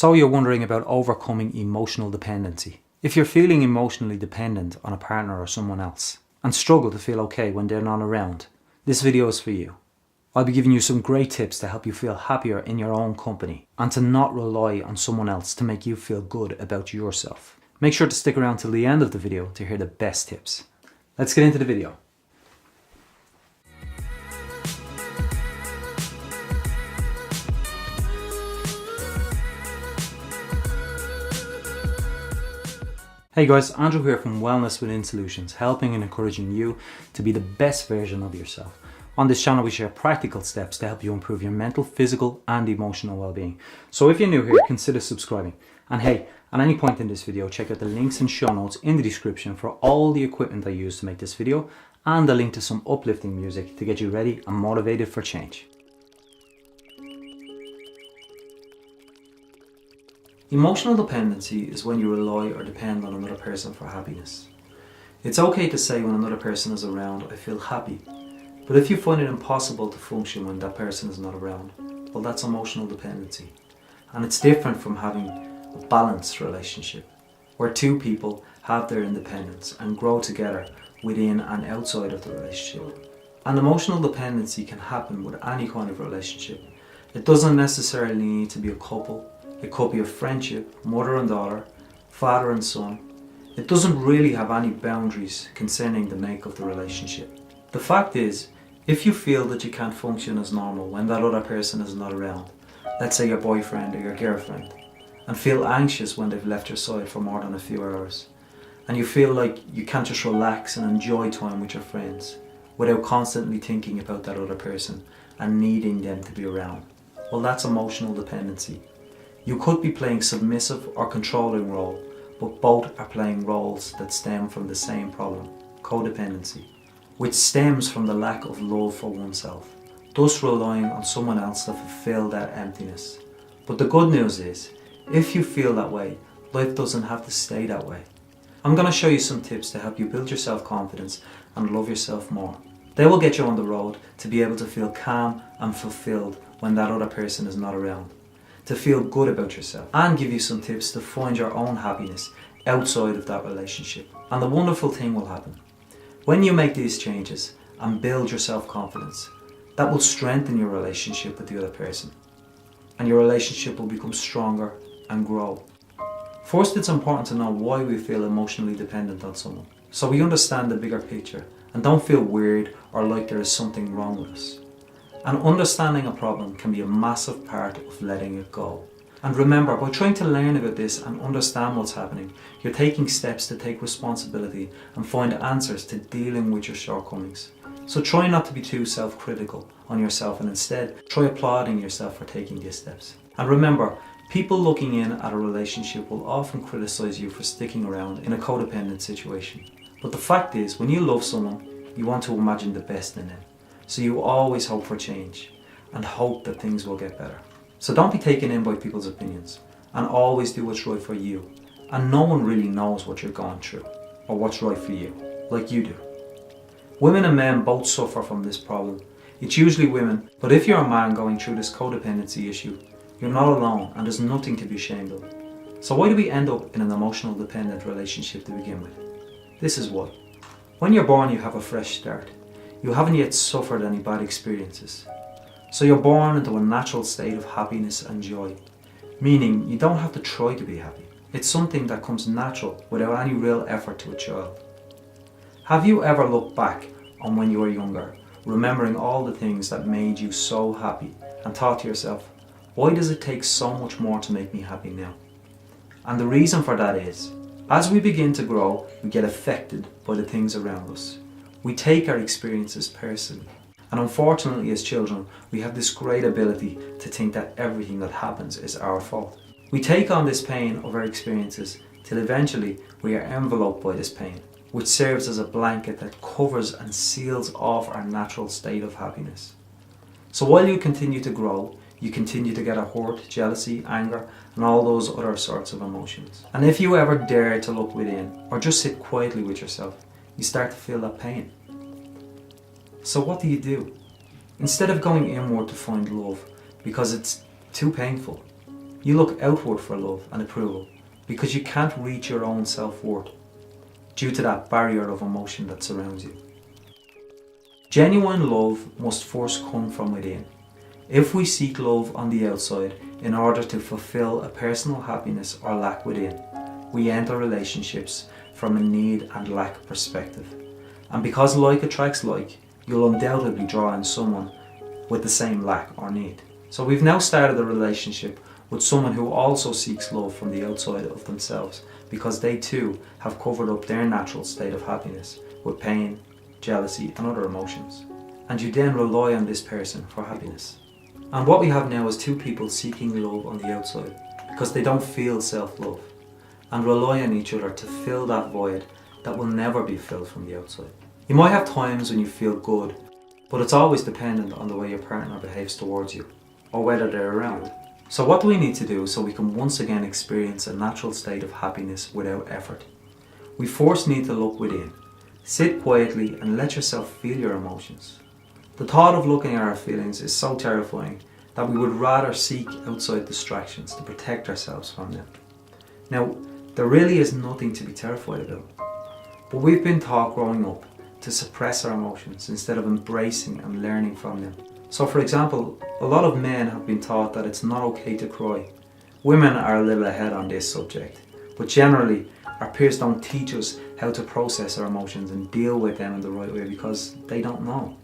So you're wondering about overcoming emotional dependency. If you're feeling emotionally dependent on a partner or someone else and struggle to feel okay when they're not around, this video is for you. I'll be giving you some great tips to help you feel happier in your own company and to not rely on someone else to make you feel good about yourself. Make sure to stick around till the end of the video to hear the best tips. Let's get into the video. Hey guys, Andrew here from Wellness Within Solutions, helping and encouraging you to be the best version of yourself. On this channel we share practical steps to help you improve your mental, physical and emotional well-being. So if you're new here, consider subscribing. And hey, at any point in this video, check out the links and show notes in the description for all the equipment I use to make this video and a link to some uplifting music to get you ready and motivated for change. Emotional dependency is when you rely or depend on another person for happiness. It's okay to say when another person is around, I feel happy. But if you find it impossible to function when that person is not around, well, that's emotional dependency. And it's different from having a balanced relationship, where two people have their independence and grow together within and outside of the relationship. And emotional dependency can happen with any kind of relationship. It doesn't necessarily need to be a couple. It could be a friendship, mother and daughter, father and son. It doesn't really have any boundaries concerning the make of the relationship. The fact is, if you feel that you can't function as normal when that other person is not around, let's say your boyfriend or your girlfriend, and feel anxious when they've left your side for more than a few hours, and you feel like you can't just relax and enjoy time with your friends without constantly thinking about that other person and needing them to be around, well, that's emotional dependency. You could be playing submissive or controlling role, but both are playing roles that stem from the same problem, codependency, which stems from the lack of love for oneself, thus relying on someone else to fulfill that emptiness. But the good news is, if you feel that way, life doesn't have to stay that way. I'm going to show you some tips to help you build your self-confidence and love yourself more. They will get you on the road to be able to feel calm and fulfilled when that other person is not around, to feel good about yourself, and give you some tips to find your own happiness outside of that relationship. And the wonderful thing will happen. When you make these changes and build your self-confidence, that will strengthen your relationship with the other person. And your relationship will become stronger and grow. First, it's important to know why we feel emotionally dependent on someone, so we understand the bigger picture and don't feel weird or like there is something wrong with us. And understanding a problem can be a massive part of letting it go. And remember, by trying to learn about this and understand what's happening, you're taking steps to take responsibility and find answers to dealing with your shortcomings. So try not to be too self-critical on yourself and instead try applauding yourself for taking these steps. And remember, people looking in at a relationship will often criticize you for sticking around in a codependent situation. But the fact is, when you love someone, you want to imagine the best in them. So you always hope for change and hope that things will get better. So don't be taken in by people's opinions and always do what's right for you. And no one really knows what you're going through or what's right for you, like you do. Women and men both suffer from this problem. It's usually women, but if you're a man going through this codependency issue, you're not alone and there's nothing to be ashamed of. So why do we end up in an emotional dependent relationship to begin with? This is why. When you're born, you have a fresh start. You haven't yet suffered any bad experiences. So you're born into a natural state of happiness and joy, meaning you don't have to try to be happy. It's something that comes natural without any real effort to a child. Have you ever looked back on when you were younger, remembering all the things that made you so happy and thought to yourself, why does it take so much more to make me happy now? And the reason for that is, as we begin to grow, we get affected by the things around us. We take our experiences personally. And unfortunately, as children, we have this great ability to think that everything that happens is our fault. We take on this pain of our experiences till eventually we are enveloped by this pain, which serves as a blanket that covers and seals off our natural state of happiness. So while you continue to grow, you continue to get a hurt, jealousy, anger, and all those other sorts of emotions. And if you ever dare to look within, or just sit quietly with yourself, you start to feel that pain. So what do? Instead of going inward to find love, because it's too painful, You look outward for love and approval because you can't reach your own self-worth due to that barrier of emotion that surrounds you. Genuine love must first come from within. If we seek love on the outside in order to fulfill a personal happiness or lack within, we enter relationships from a need and lack perspective. And because like attracts like, you'll undoubtedly draw in someone with the same lack or need. So we've now started a relationship with someone who also seeks love from the outside of themselves because they too have covered up their natural state of happiness with pain, jealousy and other emotions. And you then rely on this person for happiness. And what we have now is two people seeking love on the outside because they don't feel self-love and rely on each other to fill that void that will never be filled from the outside. You might have times when you feel good, but it's always dependent on the way your partner behaves towards you or whether they're around. So what do we need to do so we can once again experience a natural state of happiness without effort? We first need to look within. Sit quietly and let yourself feel your emotions. The thought of looking at our feelings is so terrifying that we would rather seek outside distractions to protect ourselves from them. Now, there really is nothing to be terrified about, but we've been taught growing up to suppress our emotions instead of embracing and learning from them. So for example, a lot of men have been taught that it's not okay to cry. Women are a little ahead on this subject, but generally our peers don't teach us how to process our emotions and deal with them in the right way because they don't know.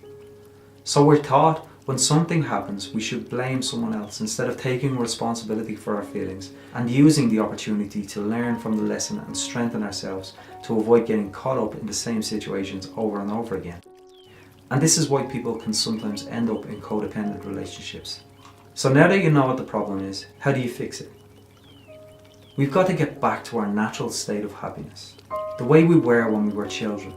So we're taught when something happens we should blame someone else instead of taking responsibility for our feelings and using the opportunity to learn from the lesson and strengthen ourselves to avoid getting caught up in the same situations over and over again. And this is why people can sometimes end up in codependent relationships. So now that you know what the problem is, how do you fix it? We've got to get back to our natural state of happiness, the way we were when we were children.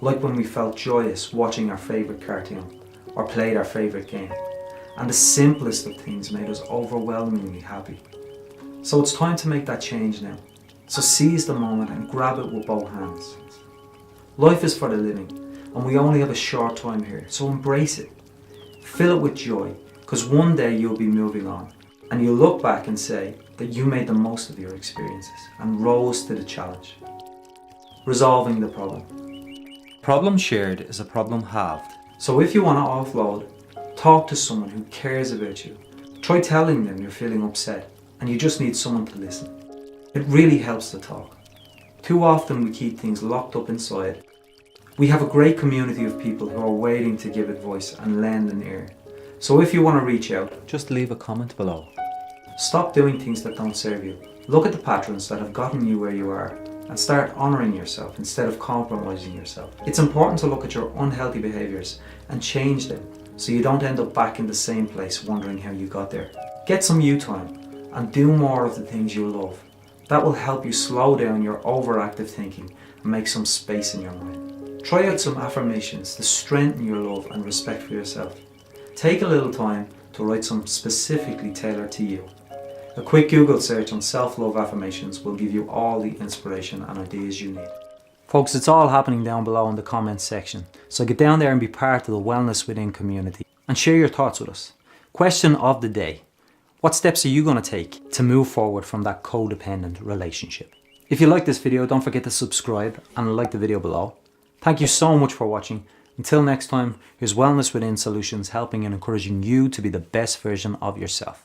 Like when we felt joyous watching our favourite cartoon or played our favourite game. And the simplest of things made us overwhelmingly happy. So it's time to make that change now. So seize the moment and grab it with both hands. Life is for the living, and we only have a short time here, so embrace it. Fill it with joy, because one day you'll be moving on, and you'll look back and say that you made the most of your experiences and rose to the challenge. Resolving the problem. Problem shared is a problem halved. So if you want to offload, talk to someone who cares about you. Try telling them you're feeling upset and you just need someone to listen. It really helps to talk. Too often we keep things locked up inside. We have a great community of people who are waiting to give it voice and lend an ear. So if you want to reach out, just leave a comment below. Stop doing things that don't serve you. Look at the patterns that have gotten you where you are and start honouring yourself instead of compromising yourself. It's important to look at your unhealthy behaviours and change them so you don't end up back in the same place wondering how you got there. Get some you time and do more of the things you love. That will help you slow down your overactive thinking and make some space in your mind. Try out some affirmations to strengthen your love and respect for yourself. Take a little time to write some specifically tailored to you. A quick Google search on self-love affirmations will give you all the inspiration and ideas you need. Folks, it's all happening down below in the comments section, so get down there and be part of the Wellness Within community and share your thoughts with us. Question of the day: what steps are you going to take to move forward from that codependent relationship? If you like this video, don't forget to subscribe and like the video below. Thank you so much for watching. Until next time, here's Wellness Within Solutions, helping and encouraging you to be the best version of yourself.